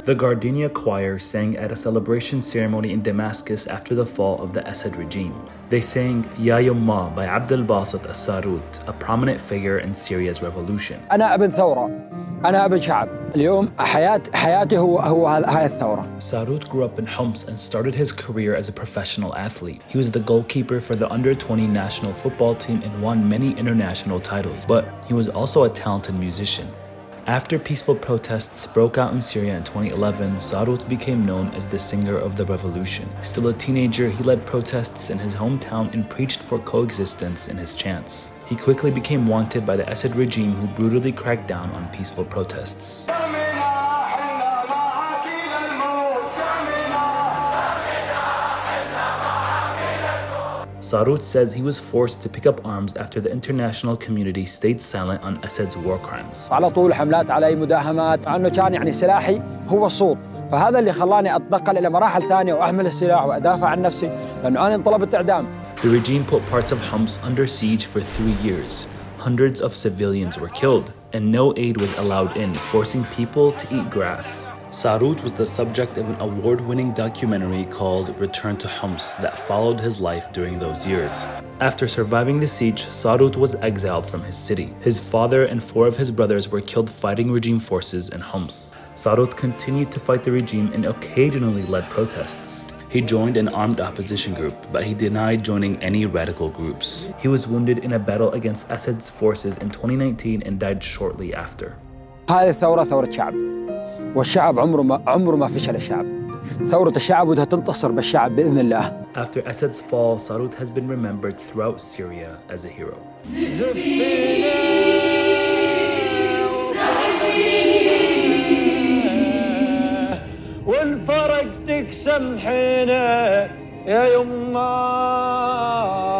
The Gardenia choir sang at a celebration ceremony in Damascus after the fall of the Assad regime. They sang Ya Yumma by Abdel Basit al-Sarut, a prominent figure in Syria's revolution. أنا ابن ثورة، أنا ابن شعب. اليوم حياتي هو هاي الثورة. Sarut grew up in Homs and started his career as a professional athlete. He was the goalkeeper for the under-20 national football team and won many international titles, but he was also a talented musician. After peaceful protests broke out in Syria in 2011, Sarut became known as the singer of the revolution. Still a teenager, he led protests in his hometown and preached for coexistence in his chants. He quickly became wanted by the Assad regime, who brutally cracked down on peaceful protests. Sarut says he was forced to pick up arms after the international community stayed silent on Assad's war crimes. على طول حملات علي مداهمات، عنه كان يعني سلاحي هو الصوت، فهذا اللي خلاني أتنقل إلى مراحل ثانية وأحمل السلاح وأدافع عن نفسي لأنه أنا انطلبت إعدام. The regime put parts of Homs under siege for 3 years. Hundreds of civilians were killed, and no aid was allowed in, forcing people to eat grass. Sarut was the subject of an award-winning documentary called Return to Homs that followed his life during those years. After surviving the siege, Sarut was exiled from his city. His father and 4 of his brothers were killed fighting regime forces in Homs. Sarut continued to fight the regime and occasionally led protests. He joined an armed opposition group, but he denied joining any radical groups. He was wounded in a battle against Assad's forces in 2019 and died shortly after. هذه الثورة ثورة شعب، والشعب عمره ما فشل الشعب. ثورة الشعب بدها تنتصر بالشعب بإذن الله. After Assad's fall, Sarut has been remembered throughout Syria as a hero. وإن فرقتك سامحينا يا يما.